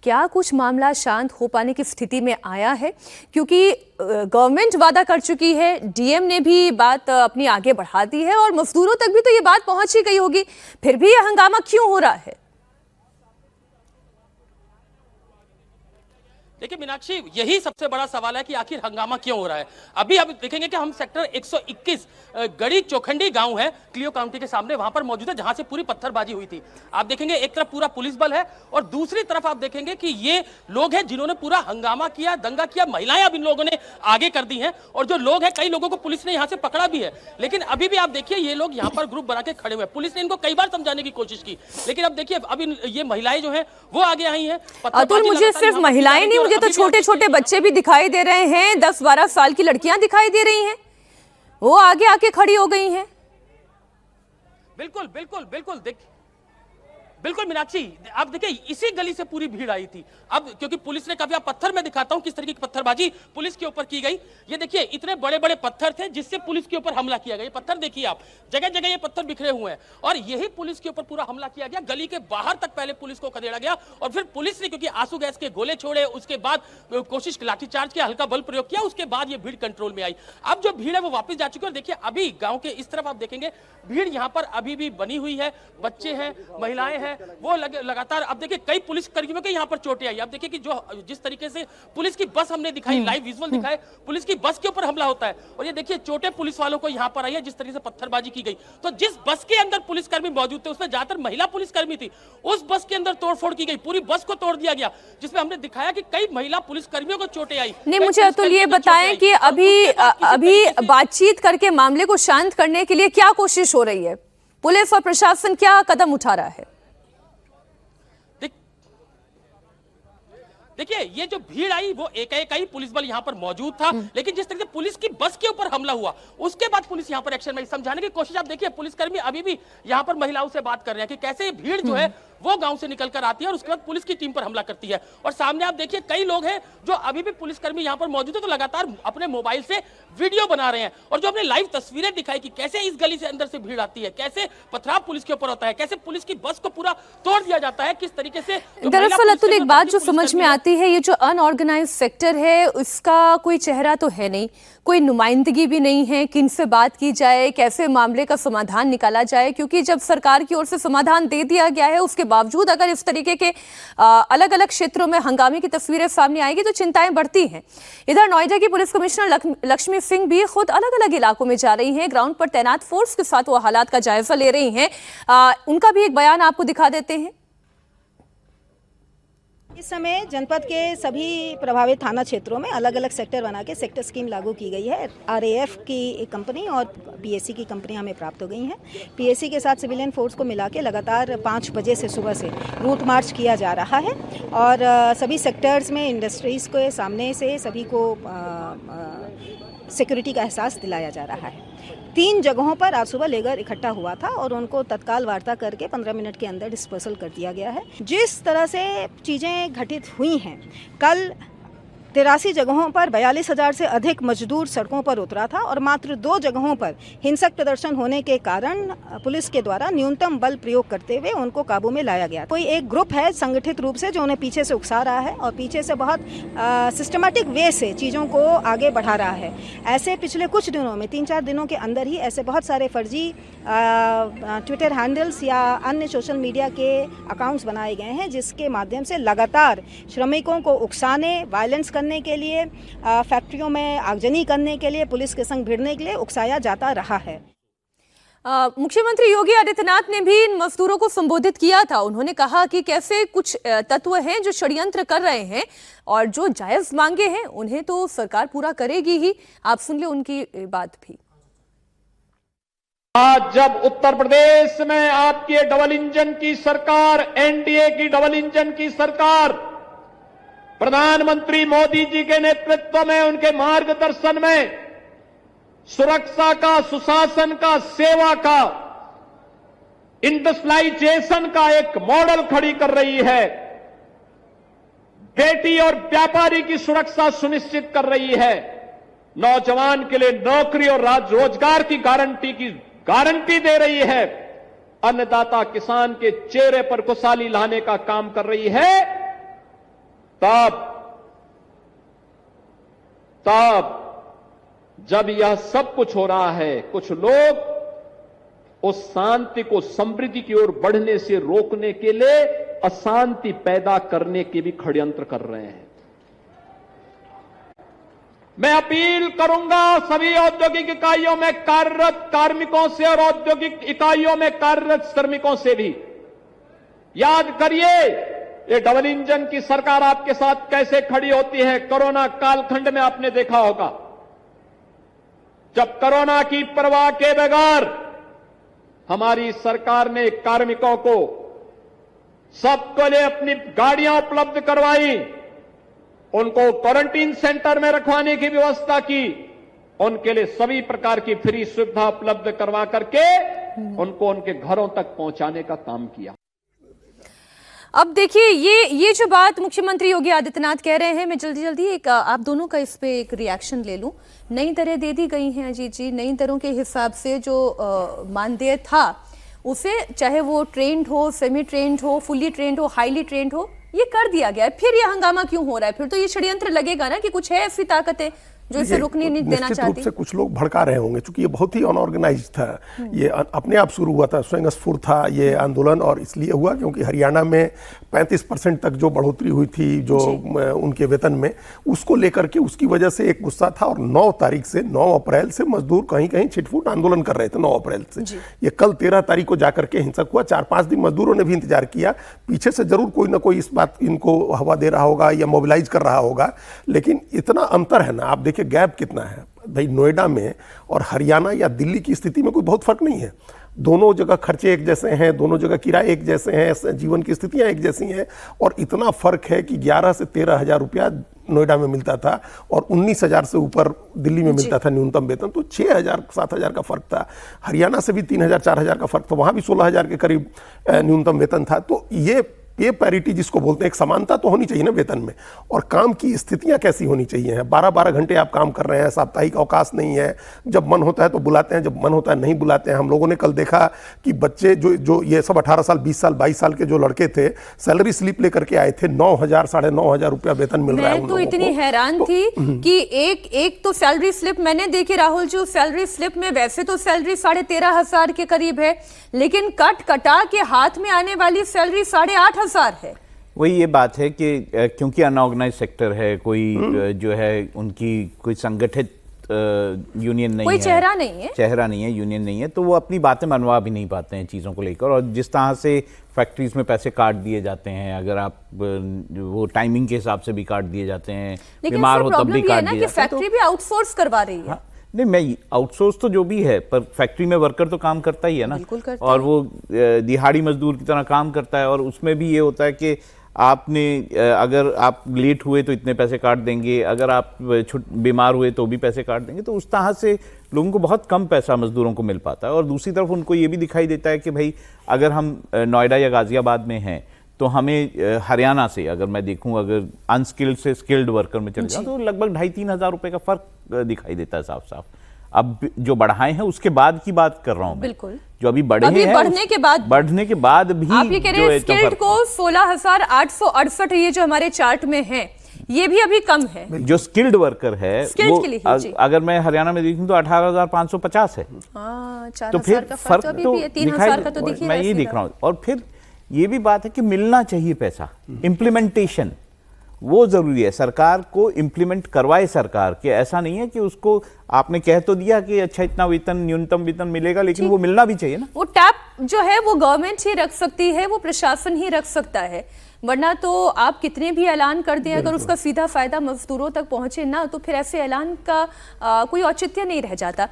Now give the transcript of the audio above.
क्या कुछ मामला शांत हो पाने की स्थिति में आया है? क्योंकि गवर्नमेंट वादा कर चुकी है, डीएम ने भी बात अपनी आगे बढ़ा दी है और मजदूरों तक भी तो ये बात पहुंच ही गई होगी, फिर भी ये हंगामा क्यों हो रहा है? देखिए मीनाक्षी, यही सबसे बड़ा सवाल है कि आखिर हंगामा क्यों हो रहा है। अभी आप देखेंगे कि हम सेक्टर 121 गड़ी चौखंडी गांव है क्लियो काउंटी के सामने, वहां पर मौजूद है, जहां से पूरी पत्थरबाजी हुई थी। आप देखेंगे एक तरफ पूरा पुलिस बल है और दूसरी तरफ आप देखेंगे कि ये लोग हैं जिन्होंने पूरा हंगामा किया, दंगा किया। महिलाएं अब इन लोगों ने आगे कर दी हैं और जो लोग हैं, कई लोगों को पुलिस ने यहां से पकड़ा भी है, लेकिन अभी भी आप देखिए ये लोग यहां पर ग्रुप बना के खड़े हुए हैं। पुलिस ने इनको कई बार समझाने की कोशिश की, लेकिन अब देखिए अभी ये महिलाएं जो है वो आगे आई हैं। अतुल, मुझे सिर्फ महिलाएं नहीं, मुझे तो छोटे छोटे बच्चे भी दिखाई दे रहे हैं, 10-12 साल की लड़कियां दिखाई दे रही हैं, वो आगे आके खड़ी हो गई हैं। बिल्कुल बिल्कुल बिल्कुल बिल्कुल मीनाक्षी, आप देखिए इसी गली से पूरी भीड़ आई थी। अब क्योंकि पुलिस ने, कभी आप पत्थर में दिखाता हूं किस तरीके की पत्थरबाजी पुलिस के ऊपर की गई। ये देखिए इतने बड़े बड़े पत्थर थे जिससे पुलिस के ऊपर हमला किया गया। ये पत्थर देखिए आप, जगह जगह ये पत्थर बिखरे हुए हैं और यही पुलिस के ऊपर पूरा हमला किया गया। गली के बाहर तक पहले पुलिस को खदेड़ा गया और फिर पुलिस ने क्योंकि आंसू गैस के गोले छोड़े, उसके बाद कोशिश लाठीचार्ज किया, हल्का बल प्रयोग किया, उसके बाद ये भीड़ कंट्रोल में आई। अब जो भीड़ है वो वापस जा चुकी है और देखिए अभी गाँव के इस तरफ आप देखेंगे भीड़ यहाँ पर अभी भी बनी हुई है, बच्चे हैं, महिलाएं हैं, वो लगातार। अब देखिए कई पुलिस कर्मियों के यहाँ पर चोटें आई। अब देखिए कि जो जिस तरीके से पुलिस की बस हमने दिखाई, लाइव विजुअल दिखाए, पुलिस की बस के ऊपर हमला होता है और ये देखिए चोटें पुलिस वालों को यहाँ पर आई है, जिस तरीके से पत्थरबाजी की गई। तो जिस बस के अंदर पुलिसकर्मी मौजूद थे उसमें ज्यादातर महिला पुलिसकर्मी थी, उस बस के अंदर तोड़फोड़ की गई, पूरी बस को तोड़ दिया गया, जिसमें हमने दिखाया कि कई महिला पुलिसकर्मियों को चोटें आई। नहीं, मुझे अतुल ये बताएं कि अभी बातचीत करके मामले को शांत करने के लिए क्या कोशिश हो रही है? पुलिस और प्रशासन क्या कदम उठा रहा है? देखिए ये जो भीड़ आई वो एक ही पुलिस बल यहाँ पर मौजूद था, लेकिन जिस तरह से पुलिस की बस के ऊपर हमला हुआ उसके बाद पुलिस यहाँ पर एक्शन में समझाने की कोशिश। आप देखिए पुलिसकर्मी अभी भी यहाँ पर महिलाओं से बात कर रहे हैं कि कैसे ये भीड़ जो है वो गांव से निकलकर आती है और उसके बाद पुलिस की टीम पर हमला करती है। और सामने आप देखिए कई लोग हैं जो अभी भी पुलिसकर्मी यहाँ पर मौजूद है तो लगातार अपने मोबाइल से वीडियो बना रहे हैं और जो हमने लाइव तस्वीरें दिखाई कि कैसे इस गली से अंदर से भीड़ आती है, कैसे पथराव पुलिस के ऊपर होता है, कैसे पुलिस की बस को पूरा तोड़ दिया जाता है, किस तरीके से। दरअसल अतुल एक बात जो समझ में आती है, ये जो अनऑर्गेनाइज्ड सेक्टर है उसका कोई चेहरा तो है नहीं, कोई नुमाइंदगी भी नहीं है, किन से बात की जाए, कैसे मामले का समाधान निकाला जाए, क्योंकि जब सरकार की ओर से समाधान दे दिया गया है उसके बावजूद अगर इस तरीके के अलग अलग क्षेत्रों में हंगामे की तस्वीरें सामने आएगी तो चिंताएं बढ़ती हैं। इधर नोएडा की पुलिस कमिश्नर लक्ष्मी सिंह भी खुद अलग अलग इलाकों में जा रही हैं, ग्राउंड पर तैनात फोर्स के साथ वो हालात का जायजा ले रही हैं। उनका भी एक बयान आपको दिखा देते हैं। इस समय जनपद के सभी प्रभावित थाना क्षेत्रों में अलग अलग सेक्टर बना के सेक्टर स्कीम लागू की गई है। आरएएफ की एक कंपनी और पीएससी की कंपनी हमें प्राप्त हो गई हैं। पीएससी के साथ सिविलियन फोर्स को मिला के लगातार 5 बजे से सुबह से रूट मार्च किया जा रहा है और सभी सेक्टर्स में इंडस्ट्रीज़ के सामने से सभी को सिक्योरिटी का एहसास दिलाया जा रहा है। 3 जगहों पर आज सुबह लेगर इकट्ठा हुआ था और उनको तत्काल वार्ता करके 15 मिनट के अंदर डिस्पर्सल कर दिया गया है। जिस तरह से चीज़ें घटित हुई हैं, कल 83 जगहों पर 42,000 से अधिक मजदूर सड़कों पर उतरा था और मात्र 2 जगहों पर हिंसक प्रदर्शन होने के कारण पुलिस के द्वारा न्यूनतम बल प्रयोग करते हुए उनको काबू में लाया गया। कोई एक ग्रुप है संगठित रूप से जो उन्हें पीछे से उकसा रहा है और पीछे से बहुत सिस्टमैटिक वे से चीज़ों को आगे बढ़ा रहा है। ऐसे पिछले कुछ दिनों में 3-4 दिनों के अंदर ही ऐसे बहुत सारे फर्जी ट्विटर हैंडल्स या अन्य सोशल मीडिया के अकाउंट्स बनाए गए हैं, जिसके माध्यम से लगातार श्रमिकों को उकसाने, वायलेंस करने के लिए, फैक्ट्रियों में आगजनी करने के लिए, पुलिस के संग भिड़ने के लिए उकसाया जाता रहा है। मुख्यमंत्री योगी आदित्यनाथ ने भी इन मजदूरों को संबोधित किया था। उन्होंने कहा कि कैसे कुछ तत्व हैं जो षड्यंत्र कर रहे हैं और जो जायज मांगे हैं उन्हें तो सरकार पूरा करेगी ही। आप सुन ले उनकी बात भी। आज जब उत्तर प्रदेश में आपकी डबल इंजन की सरकार, एनडीए की डबल इंजन की सरकार, प्रधानमंत्री मोदी जी के नेतृत्व में, उनके मार्गदर्शन में सुरक्षा का, सुशासन का, सेवा का, इंडस्ट्रियलाइजेशन का एक मॉडल खड़ी कर रही है, बेटी और व्यापारी की सुरक्षा सुनिश्चित कर रही है, नौजवान के लिए नौकरी और रोजगार की गारंटी दे रही है, अन्नदाता किसान के चेहरे पर खुशहाली लाने का काम कर रही है। तब जब यह सब कुछ हो रहा है, कुछ लोग उस शांति को समृद्धि की ओर बढ़ने से रोकने के लिए अशांति पैदा करने के भी षड्यंत्र कर रहे हैं। मैं अपील करूंगा सभी औद्योगिक इकाइयों में कार्यरत कार्मिकों से और औद्योगिक इकाइयों में कार्यरत श्रमिकों से भी, याद करिए ये डबल इंजन की सरकार आपके साथ कैसे खड़ी होती है। कोरोना कालखंड में आपने देखा होगा, जब कोरोना की परवाह के बगैर हमारी सरकार ने कार्मिकों को सबके लिए अपनी गाड़ियां उपलब्ध करवाई, उनको क्वारंटीन सेंटर में रखवाने की व्यवस्था की, उनके लिए सभी प्रकार की फ्री सुविधा उपलब्ध करवा करके उनको उनके घरों तक पहुंचाने का काम किया। अब देखिए ये जो बात मुख्यमंत्री योगी आदित्यनाथ कह रहे हैं, मैं जल्दी एक आप दोनों का इस पे एक रिएक्शन ले लूं। नई दरें दे दी गई हैं अजीत जी, नई दरों के हिसाब से जो मानदेय था उसे चाहे वो ट्रेंड हो, सेमी ट्रेंड हो, फुली ट्रेंड हो, हाईली ट्रेंड हो, ये कर दिया गया है। फिर ये हंगामा क्यों हो रहा है? फिर तो ये षड्यंत्र लगेगा ना कि कुछ है ऐसी ताकतें जो इसे रुकने नहीं देना चाहती। निश्चित रूप से कुछ लोग भड़का रहे होंगे, क्योंकि ये बहुत ही अनऑर्गेनाइज था। ये अपने आप शुरू हुआ था, स्वयं स्फूर्त था ये आंदोलन, और इसलिए हुआ क्योंकि हरियाणा में 35% तक जो बढ़ोतरी हुई थी जो उनके वेतन में, उसको लेकर के उसकी वजह से एक गुस्सा था। और 9 तारीख से 9 अप्रैल से मजदूर कहीं कहीं छिटफुट आंदोलन कर रहे थे। 9 अप्रैल से ये कल 13 तारीख को जाकर के हिंसक हुआ। 4-5 दिन मजदूरों ने भी इंतजार किया, पीछे से जरूर कोई ना कोई इस बात इनको हवा दे रहा होगा या मोबिलाइज कर रहा होगा, लेकिन इतना अंतर है ना। आप देखिए गैप कितना है भाई। नोएडा में और हरियाणा या दिल्ली की स्थिति में कोई बहुत फर्क नहीं है। दोनों जगह खर्चे एक जैसे हैं, दोनों जगह किराए एक जैसे हैं, जीवन की स्थितियां एक जैसी हैं, और इतना फर्क है कि 11 से 13 हजार रुपया नोएडा में मिलता था और 19,000 से ऊपर दिल्ली में मिलता था न्यूनतम वेतन। तो 6,000-7,000 का फर्क था। हरियाणा से भी 3,000-4,000 का फर्क था, वहां भी 16,000 के करीब न्यूनतम वेतन था। तो ये पैरिटी जिसको बोलते हैं, एक समानता तो होनी चाहिए ना वेतन में, और काम की स्थितियां कैसी होनी चाहिए। 12-12 घंटे आप काम कर रहे हैं, साप्ताहिक अवकाश नहीं है, जब मन होता है तो बुलाते हैं, जब मन होता है नहीं बुलाते हैं। हम लोगों ने कल देखा कि बच्चे जो ये सब 18 साल 20 साल 22 साल के जो लड़के थे, सैलरी स्लिप लेकर के आए थे, 9,000 9,500 रुपया वेतन मिल रहा है। मैं तो इतनी हैरान थी कि एक तो सैलरी स्लिप मैंने देखी राहुल जी, सैलरी स्लिप में वैसे तो सैलरी 13,500 के करीब है, लेकिन कटा के हाथ में आने वाली सैलरी 8,500 है। वही ये बात है कि क्योंकि अनऑर्गेनाइज सेक्टर है, कोई जो है उनकी कोई संगठित यूनियन नहीं है, कोई चेहरा नहीं है, यूनियन नहीं है, तो वो अपनी बातें मनवा भी नहीं पाते हैं चीज़ों को लेकर। और जिस तरह से फैक्ट्रीज में पैसे काट दिए जाते हैं, अगर आप वो टाइमिंग के हिसाब से भी काट दिए जाते हैं, बीमार हो तब भी काट दिए जाते हैं। फैक्ट्री भी आउटसोर्स करवा रही है। हाँ, नहीं, मैं आउटसोर्स तो जो भी है, पर फैक्ट्री में वर्कर तो काम करता ही है ना, और वो दिहाड़ी मजदूर की तरह काम करता है। और उसमें भी ये होता है कि आपने अगर आप लेट हुए तो इतने पैसे काट देंगे, अगर आप बीमार हुए तो भी पैसे काट देंगे। तो उस तरह से लोगों को बहुत कम पैसा मजदूरों को मिल पाता है। और दूसरी तरफ उनको ये भी दिखाई देता है कि भाई अगर हम नोएडा या गाजियाबाद में हैं तो हमें हरियाणा से अगर मैं देखूं, अगर अनस्किल्ड से स्किल्ड वर्कर में चले जाऊं तो लगभग 2,500-3 हज़ार रुपए का फर्क दिखाई देता है साफ साफ। अब जो बढ़ाए हैं उसके बाद की बात कर रहा हूं, बिल्कुल जो अभी बढ़े हैं बढ़ने के बाद भी आप ये कह रहे हैं स्किल्ड को 16,868 ये जो हमारे चार्ट में है, ये भी अभी कम है। जो स्किल्ड वर्कर है वो अगर मैं हरियाणा में देखूं तो 18,550 है। तो फिर फर्क तो 3,000 का तो दिख ही रहा है। मैं ये देख रहा हूं। और फिर ये भी बात है कि मिलना चाहिए पैसा, इम्प्लीमेंटेशन वो जरूरी है। सरकार को इम्प्लीमेंट करवाए सरकार, कि ऐसा नहीं है कि उसको आपने कह तो दिया कि अच्छा इतना वेतन न्यूनतम वेतन मिलेगा, लेकिन वो मिलना भी चाहिए ना। वो टैप जो है वो गवर्नमेंट ही रख सकती है, वो प्रशासन ही रख सकता है, वरना तो आप कितने भी ऐलान कर दें, अगर उसका सीधा फायदा मजदूरों तक पहुंचे ना, तो फिर ऐसे ऐलान का कोई औचित्य नहीं रह जाता।